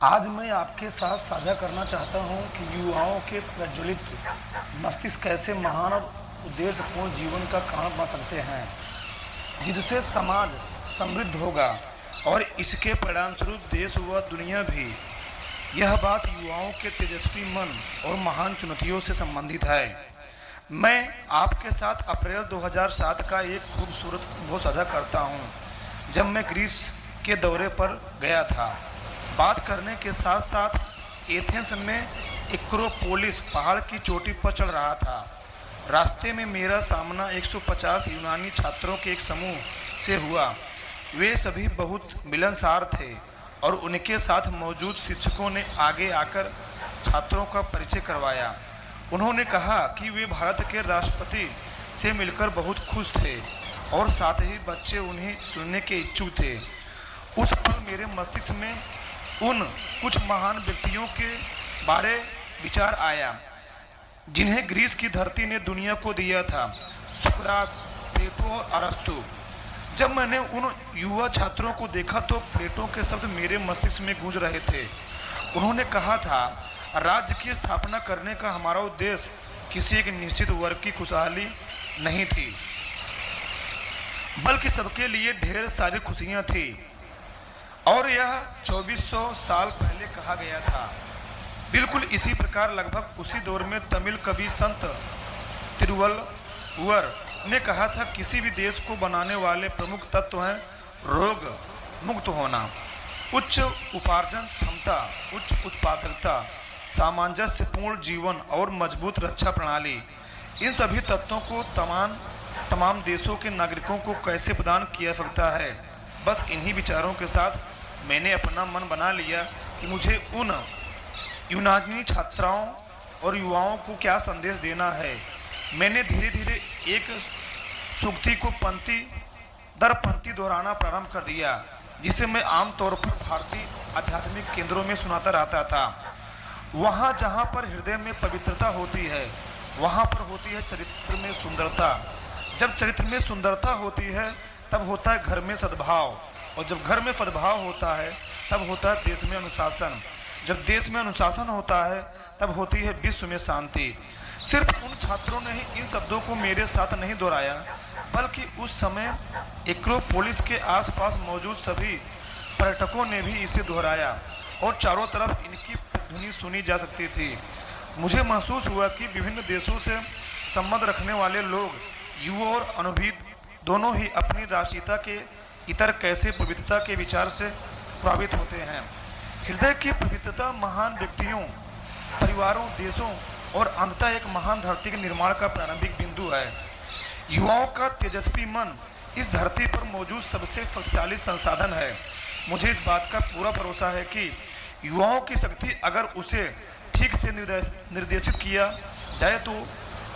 आज मैं आपके साथ साझा करना चाहता हूं कि युवाओं के प्रज्वलित मस्तिष्क कैसे महान और उद्देश्यपूर्ण जीवन का कारण बन सकते हैं, जिससे समाज समृद्ध होगा और इसके परिणामस्वरूप देश व दुनिया भी। यह बात युवाओं के तेजस्वी मन और महान चुनौतियों से संबंधित है। मैं आपके साथ अप्रैल 2007 का एक खूबसूरत अनुभव साझा करता हूं, जब मैं ग्रीस के दौरे पर गया था। बात करने के साथ साथ एथेंस में एक्रोपोलिस पहाड़ की चोटी पर चढ़ रहा था। रास्ते में मेरा सामना 150 यूनानी छात्रों के एक समूह से हुआ। वे सभी बहुत मिलनसार थे और उनके साथ मौजूद शिक्षकों ने आगे आकर छात्रों का परिचय करवाया। उन्होंने कहा कि वे भारत के राष्ट्रपति से मिलकर बहुत खुश थे और साथ ही बच्चे उन्हें सुनने के इच्छुक थे। उस पल मेरे मस्तिष्क में उन कुछ महान व्यक्तियों के बारे विचार आया जिन्हें ग्रीस की धरती ने दुनिया को दिया था, सुकरात, प्लेटो और अरस्तु। जब मैंने उन युवा छात्रों को देखा तो प्लेटो के शब्द मेरे मस्तिष्क में गूंज रहे थे। उन्होंने कहा था, राज्य की स्थापना करने का हमारा उद्देश्य किसी एक निश्चित वर्ग की खुशहाली नहीं थी, बल्कि सबके लिए ढेर सारी खुशियां थी। और यह 2400 साल पहले कहा गया था। बिल्कुल इसी प्रकार लगभग उसी दौर में तमिल कवि संत तिरुवल्लुवर ने कहा था, किसी भी देश को बनाने वाले प्रमुख तत्व हैं रोग मुक्त होना, उच्च उपार्जन क्षमता, उच्च उत्पादकता, सामंजस्यपूर्ण जीवन और मजबूत रक्षा प्रणाली। इन सभी तत्वों को तमाम देशों के नागरिकों को कैसे प्रदान किया सकता है। बस इन्हीं विचारों के साथ मैंने अपना मन बना लिया कि मुझे उन यूनानी छात्राओं और युवाओं को क्या संदेश देना है। मैंने धीरे धीरे एक सूक्ति को पंक्ति दर पंक्ति दोहराना प्रारंभ कर दिया, जिसे मैं आमतौर पर भारतीय आध्यात्मिक केंद्रों में सुनाता रहता था। वहाँ जहाँ पर हृदय में पवित्रता होती है, वहाँ पर होती है चरित्र में सुंदरता। जब चरित्र में सुंदरता होती है तब होता है घर में सद्भाव, और जब घर में सद्भाव होता है तब होता है देश में अनुशासन। जब देश में अनुशासन होता है तब होती है विश्व में शांति। सिर्फ उन छात्रों ने ही इन शब्दों को मेरे साथ नहीं दोहराया, बल्कि उस समय एक्रोपोलिस के आसपास मौजूद सभी पर्यटकों ने भी इसे दोहराया और चारों तरफ इनकी ध्वनि सुनी जा सकती थी। मुझे महसूस हुआ कि विभिन्न देशों से संबंध रखने वाले लोग, युवा और अनुभवी दोनों ही अपनी राष्ट्रीयता के इतर कैसे पवित्रता के विचार से प्रभावित होते हैं। हृदय की पवित्रता महान व्यक्तियों, परिवारों, देशों और अंततः एक महान धरती के निर्माण का प्रारंभिक बिंदु है। युवाओं का तेजस्वी मन इस धरती पर मौजूद सबसे शक्तिशाली संसाधन है। मुझे इस बात का पूरा भरोसा है कि युवाओं की शक्ति अगर उसे ठीक से निर्देशित किया जाए तो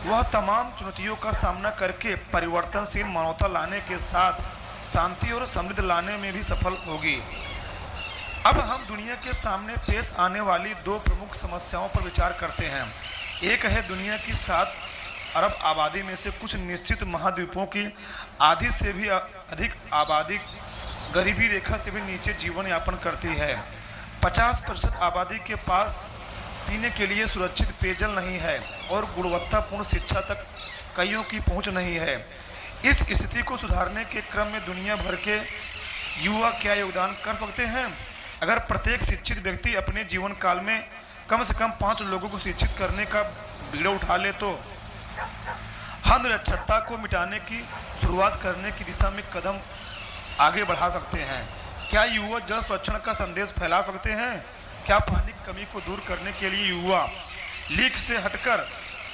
वह तमाम चुनौतियों का सामना करके परिवर्तनशील मानवता लाने के साथ शांति और समृद्धि लाने में भी सफल होगी। अब हम दुनिया के सामने पेश आने वाली दो प्रमुख समस्याओं पर विचार करते हैं। एक है दुनिया की 7 अरब आबादी में से कुछ निश्चित महाद्वीपों की आधी से भी अधिक आबादी गरीबी रेखा से भी नीचे जीवन यापन करती है। 50% आबादी के पास पीने के लिए सुरक्षित पेयजल नहीं है और गुणवत्तापूर्ण शिक्षा तक कईयों की पहुंच नहीं है। इस स्थिति को सुधारने के क्रम में दुनिया भर के युवा क्या योगदान कर सकते हैं? अगर प्रत्येक शिक्षित व्यक्ति अपने जीवन काल में कम से कम 5 लोगों को शिक्षित करने का बीड़ा उठा ले तो हम निरक्षरता को मिटाने की शुरुआत करने की दिशा में कदम आगे बढ़ा सकते हैं। क्या युवा जल संरक्षण का संदेश फैला सकते हैं? क्या पानी की कमी को दूर करने के लिए युवा लीक से हटकर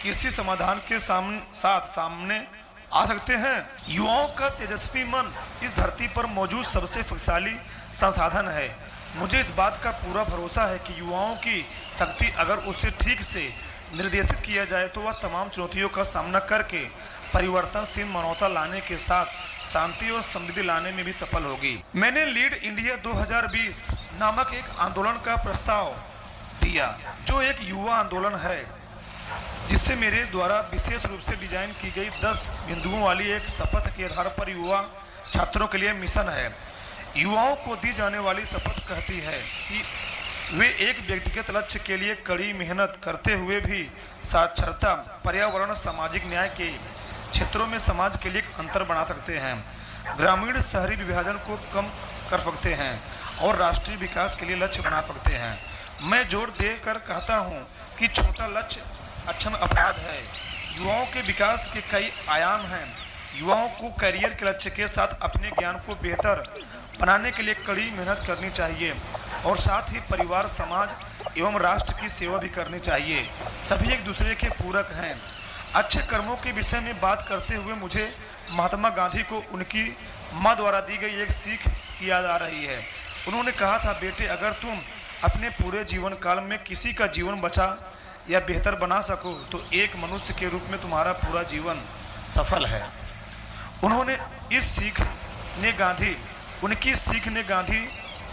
किसी समाधान के सामने आ सकते हैं? युवाओं का तेजस्वी मन इस धरती पर मौजूद सबसे शक्तिशाली संसाधन है। मुझे इस बात का पूरा भरोसा है कि युवाओं की शक्ति अगर उसे ठीक से निर्देशित किया जाए तो वह तमाम चुनौतियों का सामना करके परिवर्तनशील मानवता लाने के साथ शांति और समृद्धि लाने में भी सफल होगी। मैंने लीड इंडिया 2020 नामक एक आंदोलन का प्रस्ताव दिया, जो एक युवा आंदोलन है, जिससे मेरे द्वारा विशेष रूप से डिजाइन की गई 10 बिंदुओं वाली एक शपथ के आधार पर युवा छात्रों के लिए मिशन है। युवाओं को दी जाने वाली शपथ कहती है कि वे एक व्यक्तिगत लक्ष्य के लिए कड़ी मेहनत करते हुए भी साक्षरता, पर्यावरण, सामाजिक न्याय के क्षेत्रों में समाज के लिए एक अंतर बना सकते हैं, ग्रामीण शहरी विभाजन को कम कर सकते हैं और राष्ट्रीय विकास के लिए लक्ष्य बना सकते हैं। मैं जोर देकर कहता हूं कि छोटा लक्ष्य अक्षम अपराध है। युवाओं के विकास के कई आयाम हैं। युवाओं को करियर के लक्ष्य के साथ अपने ज्ञान को बेहतर बनाने के लिए कड़ी मेहनत करनी चाहिए और साथ ही परिवार, समाज एवं राष्ट्र की सेवा भी करनी चाहिए। सभी एक दूसरे के पूरक हैं। अच्छे कर्मों के विषय में बात करते हुए मुझे महात्मा गांधी को उनकी माँ द्वारा दी गई एक सीख की याद आ रही है। उन्होंने कहा था, बेटे, अगर तुम अपने पूरे जीवन काल में किसी का जीवन बचा या बेहतर बना सको तो एक मनुष्य के रूप में तुम्हारा पूरा जीवन सफल है। उनकी सीख ने गांधी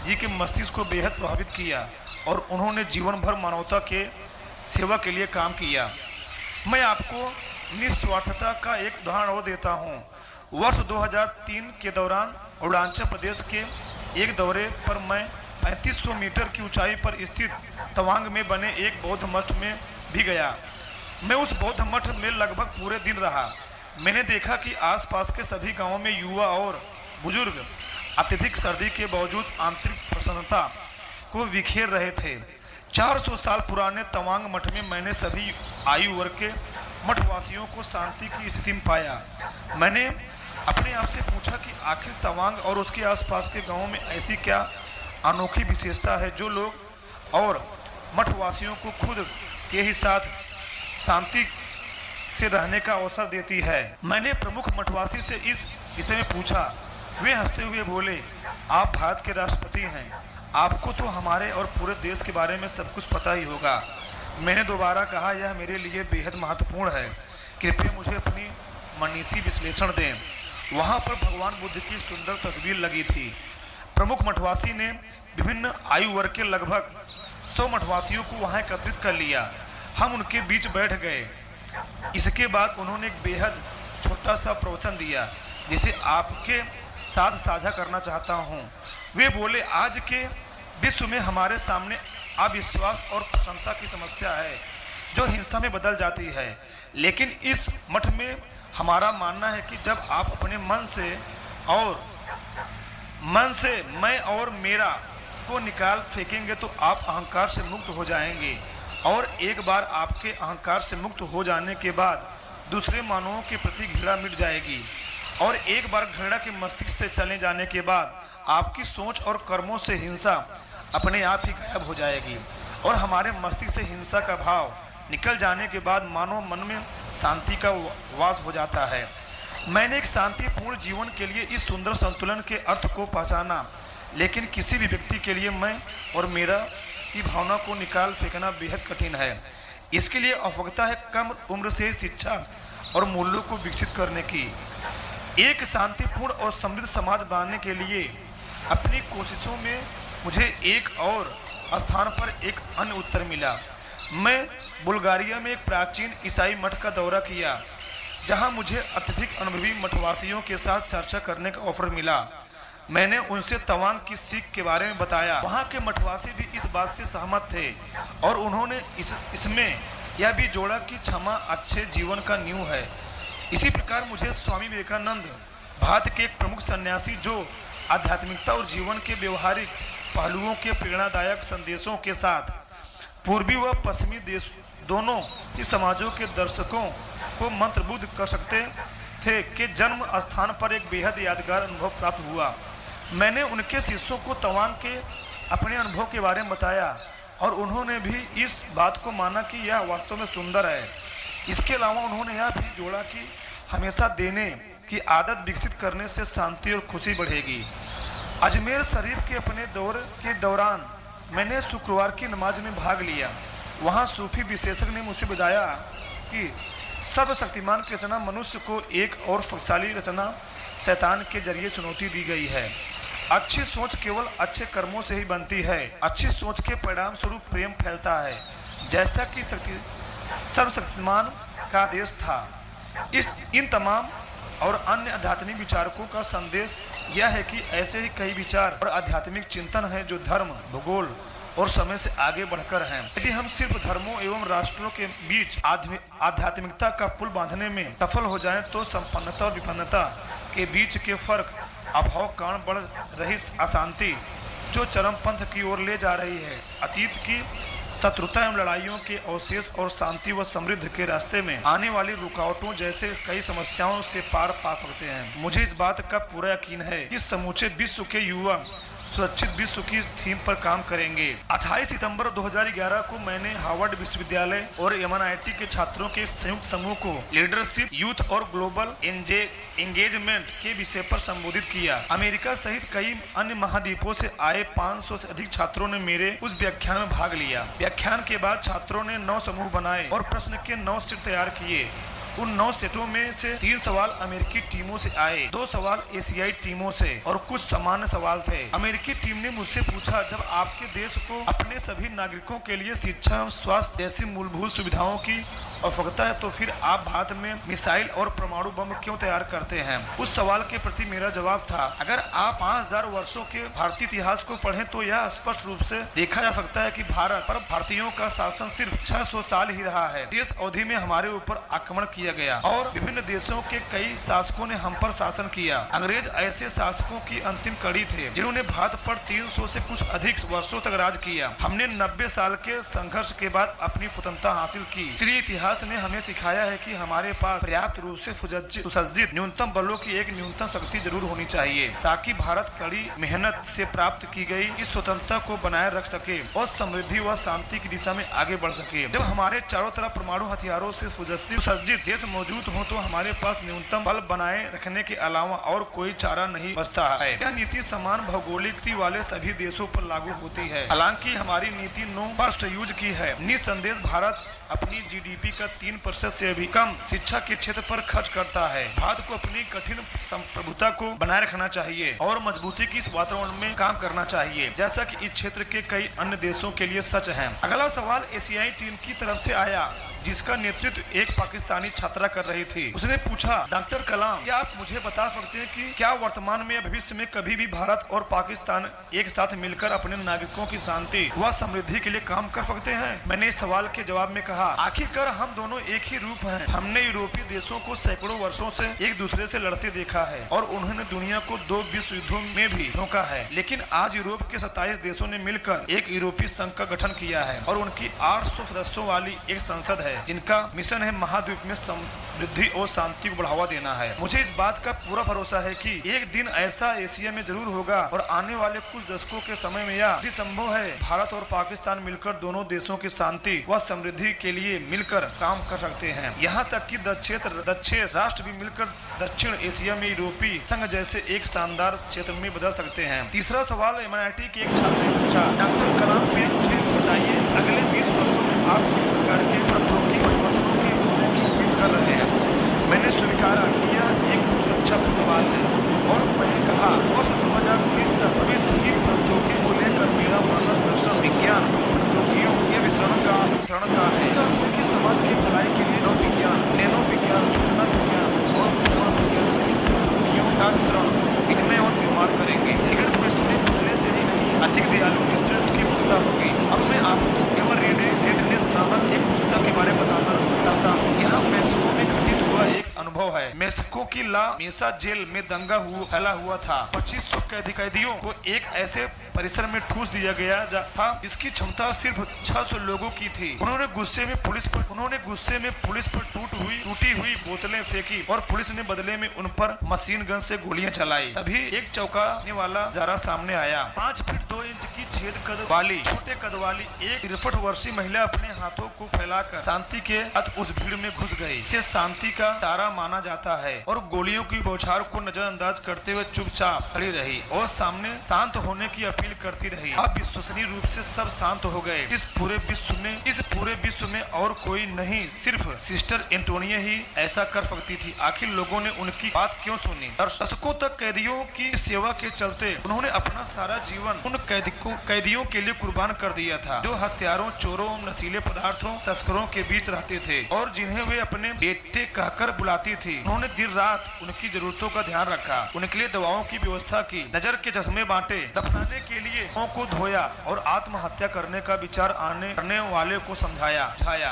जी के मस्तिष्क को बेहद प्रभावित किया और उन्होंने जीवन भर मानवता के सेवा के लिए काम किया। मैं आपको निस्वार्थता का एक उदाहरण और देता हूँ। वर्ष 2003 के दौरान अरुणाचल प्रदेश के एक दौरे पर मैं 3500 मीटर की ऊंचाई पर स्थित तवांग में बने एक बौद्ध मठ में भी गया। मैं उस बौद्ध मठ में लगभग पूरे दिन रहा। मैंने देखा कि आसपास के सभी गांवों में युवा और बुजुर्ग अत्यधिक सर्दी के बावजूद आंतरिक प्रसन्नता को बिखेर रहे थे। 400 साल पुराने तवांग मठ में मैंने सभी आयु वर्ग के मठवासियों को शांति की स्थिति में पाया। मैंने अपने आप से पूछा कि आखिर तवांग और उसके आसपास के गांवों में ऐसी क्या अनोखी विशेषता है जो लोग और मठवासियों को खुद के ही साथ शांति से रहने का अवसर देती है। मैंने प्रमुख मठवासी से इस विषय में पूछा। वे हंसते हुए बोले, आप भारत के राष्ट्रपति हैं, आपको तो हमारे और पूरे देश के बारे में सब कुछ पता ही होगा। मैंने दोबारा कहा, यह मेरे लिए बेहद महत्वपूर्ण है, कृपया मुझे अपनी मनीषी विश्लेषण दें। वहाँ पर भगवान बुद्ध की सुंदर तस्वीर लगी थी। प्रमुख मठवासी ने विभिन्न आयु वर्ग के लगभग 100 मठवासियों को वहाँ एकत्रित कर लिया। हम उनके बीच बैठ गए। इसके बाद उन्होंने एक बेहद छोटा सा प्रवचन दिया जिसे आपके साथ साझा करना चाहता हूँ। वे बोले, आज के विश्व में हमारे सामने अविश्वास और प्रसन्नता की समस्या है जो हिंसा में बदल जाती है, लेकिन इस मठ में हमारा मानना है कि जब आप अपने मन से मैं और मेरा को निकाल फेंकेंगे तो आप अहंकार से मुक्त हो जाएंगे और एक बार आपके अहंकार से मुक्त हो जाने के बाद दूसरे मानवों के प्रति घृणा मिट जाएगी और एक बार घृणा के मस्तिष्क से चले जाने के बाद आपकी सोच और कर्मों से हिंसा अपने आप ही गायब हो जाएगी और हमारे मस्तिष्क से हिंसा का भाव निकल जाने के बाद मानव मन में शांति का वास हो जाता है। मैंने एक शांतिपूर्ण जीवन के लिए इस सुंदर संतुलन के अर्थ को पहचाना, लेकिन किसी भी व्यक्ति के लिए मैं और मेरा की भावना को निकाल फेंकना बेहद कठिन है। इसके लिए आवश्यकता है कम उम्र से शिक्षा और मूल्यों को विकसित करने की। एक शांतिपूर्ण और समृद्ध समाज बनाने के लिए अपनी कोशिशों में मुझे एक और स्थान पर एक अन्य उत्तर मिला। मैं बुल्गारिया में एक प्राचीन ईसाई मठ का दौरा किया जहां मुझे अत्यधिक अनुभवी मठवासियों के साथ चर्चा करने का अवसर मिला। मैंने उनसे तवांग की सीख के बारे में बताया। वहां के मठवासी भी इस बात से सहमत थे और उन्होंने इसमें यह भी जोड़ा कि क्षमा अच्छे जीवन का नींव है। इसी प्रकार मुझे स्वामी विवेकानंद, भारत के एक प्रमुख सन्यासी जो आध्यात्मिकता और जीवन के व्यवहारिक पहलुओं के प्रेरणादायक संदेशों के साथ पूर्वी व पश्चिमी देश दोनों ही समाजों के दर्शकों को मंत्रमुग्ध कर सकते थे के जन्म स्थान पर एक बेहद यादगार अनुभव प्राप्त हुआ। मैंने उनके शिष्यों को तवांग के अपने अनुभव के बारे में बताया और उन्होंने भी इस बात को माना कि यह वास्तव में सुंदर है। इसके अलावा उन्होंने यह भी जोड़ा कि हमेशा देने की आदत विकसित करने से शांति और खुशी बढ़ेगी। अजमेर शरीफ के अपने दौर के दौरान मैंने शुक्रवार की नमाज में भाग लिया। वहाँ सूफी विशेषज्ञ ने मुझसे बताया कि सर्वशक्तिमान की रचना मनुष्य को एक और शक्तिशाली रचना शैतान के जरिए चुनौती दी गई है। अच्छी सोच केवल अच्छे कर्मों से ही बनती है। अच्छी सोच के परिणाम स्वरूप प्रेम फैलता है, जैसा कि सर्वशक्तिमान का आदेश था। इन तमाम और अन्य आध्यात्मिक विचारकों का संदेश यह है कि ऐसे ही कई विचार और आध्यात्मिक चिंतन हैं जो धर्म, भूगोल और समय से आगे बढ़कर हैं। यदि हम सिर्फ धर्मों एवं राष्ट्रों के बीच आध्यात्मिकता का पुल बांधने में सफल हो जाएं, तो संपन्नता और विपन्नता के बीच के फर्क, अभाव कारण बढ़ रही अशांति जो चरम पंथ की ओर ले जा रही है, अतीत की शत्रुता एवं लड़ाइयों के अवशेष और शांति व समृद्धि के रास्ते में आने वाली रुकावटों जैसे कई समस्याओं से पार पा सकते हैं। मुझे इस बात का पूरा यकीन है कि समूचे विश्व के युवा सुरक्षित विश्व की थीम पर काम करेंगे। 28 सितंबर 2011 को मैंने हार्वर्ड विश्वविद्यालय और MIT के छात्रों के संयुक्त समूह को लीडरशिप, यूथ और ग्लोबल एंगेजमेंट के विषय पर संबोधित किया। अमेरिका सहित कई अन्य महाद्वीपों से आए 500 से अधिक छात्रों ने मेरे उस व्याख्यान में भाग लिया। व्याख्यान के बाद छात्रों ने 9 समूह बनाए और प्रश्न के 9 सेट तैयार किए। उन 9 सेटों में से 3 सवाल अमेरिकी टीमों से आए, 2 सवाल एशियाई टीमों से और कुछ सामान्य सवाल थे। अमेरिकी टीम ने मुझसे पूछा, जब आपके देश को अपने सभी नागरिकों के लिए शिक्षा, स्वास्थ्य जैसी मूलभूत सुविधाओं की आवश्यकता है, तो फिर आप भारत में मिसाइल और परमाणु बम क्यों तैयार करते हैं? उस सवाल के प्रति मेरा जवाब था, अगर आप 5000 वर्षों के भारतीय इतिहास को पढ़ें तो यह स्पष्ट रूप से देखा जा सकता है कि भारत पर भारतीयों का शासन सिर्फ 600 साल ही रहा है। इस अवधि में हमारे ऊपर आक्रमण किया गया और विभिन्न देशों के कई शासकों ने हम पर शासन किया। अंग्रेज ऐसे शासकों की अंतिम कड़ी थे जिन्होंने भारत पर 300 से कुछ अधिक वर्षों तक राज किया। हमने 90 साल के संघर्ष के बाद अपनी स्वतंत्रता हासिल की। इसलिए इतिहास ने हमें सिखाया है कि हमारे पास पर्याप्त रूप से सुसज्जित न्यूनतम बलों की एक न्यूनतम शक्ति जरूर होनी चाहिए, ताकि भारत कड़ी मेहनत से प्राप्त की गई इस स्वतंत्रता को बनाए रख सके और समृद्धि व शांति की दिशा में आगे बढ़ सके। जब हमारे चारों तरफ परमाणु हथियारों से सुसज्जित देश मौजूद हो तो हमारे पास न्यूनतम बल बनाए रखने के अलावा और कोई चारा नहीं बचता है। यह नीति समान भौगोलिकता वाले सभी देशों पर लागू होती है। हालांकि हमारी नीति नो फर्स्ट यूज की है। निसंदेह भारत अपनी GDP का 3% से भी कम शिक्षा के क्षेत्र पर खर्च करता है। भारत को अपनी कठिन संप्रभुता को बनाए रखना चाहिए और मजबूती की इस वातावरण में काम करना चाहिए, जैसा कि इस क्षेत्र के कई अन्य देशों के लिए सच है। अगला सवाल एशियाई टीम की तरफ से आया, जिसका नेतृत्व एक पाकिस्तानी छात्रा कर रही थी। उसने पूछा, डॉक्टर कलाम, क्या आप मुझे बता सकते हैं कि क्या वर्तमान में या भविष्य में कभी भी भारत और पाकिस्तान एक साथ मिलकर अपने नागरिकों की शांति व समृद्धि के लिए काम कर सकते हैं? मैंने इस सवाल के जवाब में कहा, आखिरकार हम दोनों एक ही रूप हैं। हमने यूरोपीय देशों को सैकड़ों वर्षों से एक दूसरे से लड़ते देखा है और उन्होंने दुनिया को 2 विश्व युद्धों में भी धोखा है। लेकिन आज यूरोप के 27 देशों ने मिलकर एक यूरोपीय संघ का गठन किया है और उनकी 800 सदस्यों वाली एक संसद है, जिनका मिशन है महाद्वीप में समृद्धि और शांति को बढ़ावा देना है। मुझे इस बात का पूरा भरोसा है कि एक दिन ऐसा एशिया में जरूर होगा और आने वाले कुछ दशकों के समय में यह भी संभव है। भारत और पाकिस्तान मिलकर दोनों देशों की शांति व समृद्धि के लिए मिलकर काम कर सकते हैं। यहाँ तक कि दक्षिण राष्ट्र भी मिलकर दक्षिण एशिया में यूरोपीय संघ जैसे एक शानदार क्षेत्र में बदल सकते हैं। तीसरा सवाल MIT के एक छात्र ने पूछा, डॉक्टर कलाम, मुझे बताइए, अगले 20 वर्षों में आप किस प्रकार के प्रौद्योगिकी परिवर्तनों की उम्मीद कर रहे हैं? मैंने स्वीकार किया, एक बहुत अच्छा सवाल है और मैंने कहा, वर्ष 2030 तक भविष्य की प्रौद्योगिकी को लेकर मेरा मानस दर्शन विज्ञान प्रौद्योगिकियों के मिश्रण का है कि समाज की भलाई के लिए नैनो विज्ञान, सूचना विज्ञान और प्रौद्योगिकियों का मिश्रण इनमें और निर्माण करेंगे। लेकिन भविष्य में पहले से ही नहीं अधिक दयालु नेतृत्व की आवश्यकता होगी। अब मैं आपको केवल रेडनेस नामक एक पुस्तक के बारे में बताता हूँ। यहाँ मैक्सिको में घटित हुआ एक अनुभव है। मैक्सिको की ला मेसा जेल में दंगा फैला हुआ था। 2500 कैदियों को एक ऐसे परिसर में ठूस दिया गया था जिसकी क्षमता सिर्फ 600 लोगों की थी। उन्होंने गुस्से में पुलिस पर टूटी हुई बोतलें फेंकी और पुलिस ने बदले में उन पर मशीन गन से गोलियां चलाई। तभी एक चौंकाने वाला नजारा सामने आया। 5 फीट 2 इंच की छोटे कद वाली एक 63 वर्षीय महिला अपने हाथों को फैलाकर शांति के साथ उस भीड़ में घुस गई। इसे शांति का तारा माना जाता है और गोलियों की बौछार को नजरअंदाज करते हुए चुपचाप खड़ी रही और सामने शांत होने की अपील करती रही। अब विश्वसनीय रूप से सब शांत हो गए। इस पूरे विश्व में और कोई नहीं, सिर्फ सिस्टर एंटोनिया ही ऐसा कर सकती थी। आखिर लोगों ने उनकी बात क्यों सुनी? दशकों तक कैदियों की सेवा के चलते उन्होंने अपना सारा जीवन उन कैदियों के लिए कुर्बान कर दिया था जो हत्यारों, चोरों, नशीले पदार्थों, तस्करों के बीच रहते थे और जिन्हें वे अपने बेटे कहकर बुलाती थी। उन्होंने दिन रात साथ उनकी जरूरतों का ध्यान रखा, उनके लिए दवाओं की व्यवस्था की, नजर के चश्मे बांटे, दफनाने के लिए मुंह को धोया और आत्महत्या करने का विचार करने वाले को समझाया।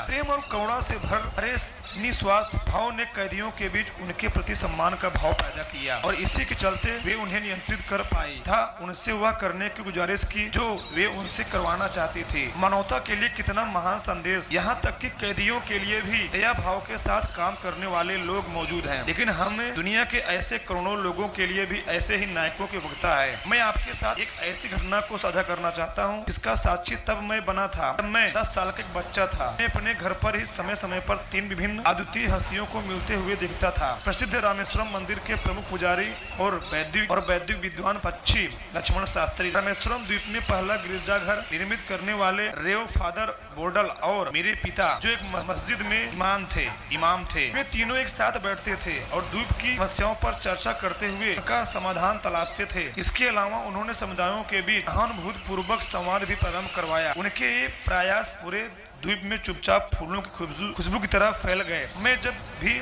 प्रेम और करुणा से भरे निस्वार्थ भाव ने कैदियों के बीच उनके प्रति सम्मान का भाव पैदा किया और इसी के चलते वे उन्हें नियंत्रित कर पाई था, उनसे वह करने की गुजारिश की जो वे उनसे करवाना चाहती थी। मानवता के लिए कितना महान संदेश। यहाँ तक कि कैदियों के लिए भी दया भाव के साथ काम करने वाले लोग मौजूद हैं, लेकिन हमें दुनिया के ऐसे करोड़ों लोगों के लिए भी ऐसे ही नायकों की आवश्यकता है। मैं आपके साथ एक ऐसी घटना को साझा करना चाहता हूँ, इसका साक्षी तब मैं बना था जब मैं 10 साल का एक बच्चा था। मैं अपने घर पर ही समय समय पर 3 विभिन्न अद्वितीय हस्तियों को मिलते हुए देखता था। प्रसिद्ध रामेश्वरम मंदिर के प्रमुख पुजारी और वैदिक विद्वान पक्षी लक्ष्मण शास्त्री, रामेश्वरम द्वीप में पहला गिरजाघर निर्मित करने वाले रेव फादर बोर्डल और मेरे पिता जो एक मस्जिद में इमाम थे। वे तीनों एक साथ बैठते थे और द्वीप की समस्याओं पर चर्चा करते हुए उनका समाधान तलाशते थे। इसके अलावा उन्होंने समुदायों के बीच सहानुभूति पूर्वक संवाद भी प्रारंभ करवाया। उनके ये प्रयास पूरे द्वीप में चुपचाप फूलों की खुशबू की तरह फैल गए। मैं जब भी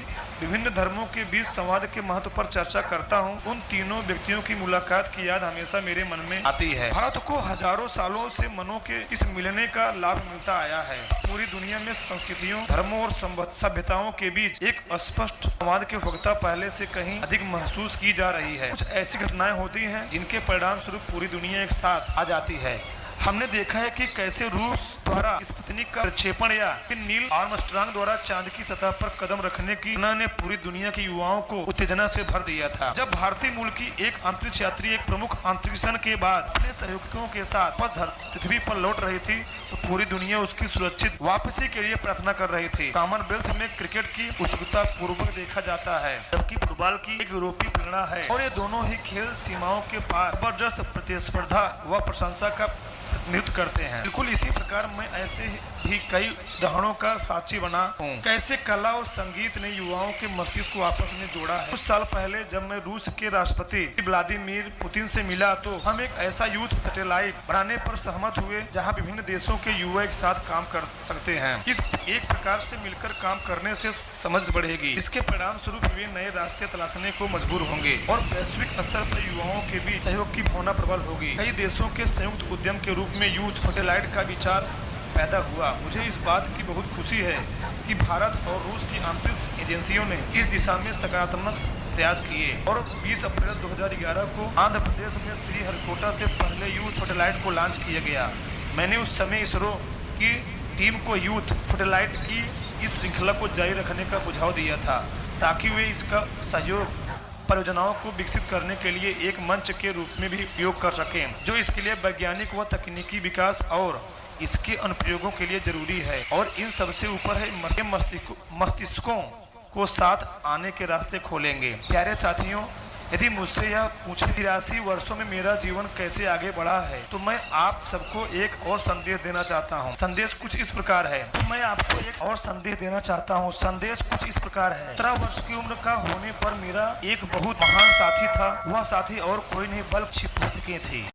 विभिन्न धर्मों के बीच संवाद के महत्व पर चर्चा करता हूँ, उन तीनों व्यक्तियों की मुलाकात की याद हमेशा मेरे मन में आती है। भारत को हजारों सालों से मनों के इस मिलने का लाभ मिलता आया है। पूरी दुनिया में संस्कृतियों, धर्मों और सभ्यताओं के बीच एक स्पष्ट संवाद की आवश्यकता पहले से कहीं अधिक महसूस की जा रही है। कुछ ऐसी घटनाएं होती हैं जिनके परिणाम स्वरूप पूरी दुनिया एक साथ आ जाती है। हमने देखा है कि कैसे रूस द्वारा स्पुतनिक का प्रक्षेपण या फिर नील आर्मस्ट्रांग द्वारा चांद की सतह पर कदम रखने की ने पूरी दुनिया के युवाओं को उत्तेजना से भर दिया था। जब भारतीय मूल की एक अंतरिक्ष यात्री एक प्रमुख अंतरिक्षण के बाद अपने सहयोगियों के साथ पृथ्वी पर लौट रही थी तो पूरी दुनिया उसकी सुरक्षित वापसी के लिए प्रार्थना कर रही थी। कॉमनवेल्थ में क्रिकेट की उत्सुकता पूर्वक देखा जाता है, जबकि फुटबॉल की एक यूरोपीय प्रेरणा है और ये दोनों ही खेल सीमाओं के पार जबरदस्त प्रतिस्पर्धा व प्रशंसा का नृत्य करते हैं। बिल्कुल इसी प्रकार मैं ऐसे भी कई उदाहरणों का साक्षी बना हूँ, कैसे कला और संगीत ने युवाओं के मस्तिष्क को आपस में जोड़ा है। कुछ साल पहले जब मैं रूस के राष्ट्रपति व्लादिमीर पुतिन से मिला तो हम एक ऐसा यूथ सैटेलाइट बनाने पर सहमत हुए जहाँ विभिन्न देशों के युवा एक साथ काम कर सकते हैं। इस एक प्रकार से मिलकर काम करने से समझ बढ़ेगी। इसके परिणाम स्वरूप वे नए रास्ते तलाशने को मजबूर होंगे और वैश्विक स्तर पर युवाओं के बीच सहयोग की भावना प्रबल होगी। कई देशों के संयुक्त उद्यम के रूप में यूथ सैटेलाइट का विचार पैदा हुआ। मुझे इस बात की बहुत खुशी है कि भारत और रूस की अंतरिक्ष एजेंसियों ने इस दिशा में सकारात्मक प्रयास किए और 20 अप्रैल 2011 को आंध्र प्रदेश में श्रीहरिकोटा से पहले यूथ सैटेलाइट को लॉन्च किया गया। मैंने उस समय इसरो की टीम को यूथ सैटेलाइट की इस श्रृंखला को जारी रखने का सुझाव दिया था ताकि वे इसका सहयोग परियोजनाओं को विकसित करने के लिए एक मंच के रूप में भी उपयोग कर सकें, जो इसके लिए वैज्ञानिक व तकनीकी विकास और इसके अनुप्रयोगों के लिए जरूरी है। और इन सबसे ऊपर है मस्तिष्कों को साथ आने के रास्ते खोलेंगे। प्यारे साथियों, यदि मुझसे यह पूछे 83 वर्षों में मेरा जीवन कैसे आगे बढ़ा है तो मैं आप सबको एक और संदेश देना चाहता हूँ। संदेश कुछ इस प्रकार है। संदेश कुछ इस प्रकार है। 17 वर्ष की उम्र का होने पर मेरा एक बहुत महान साथी था। वह साथी और कोई नहीं बल्कि पुस्तकें थी।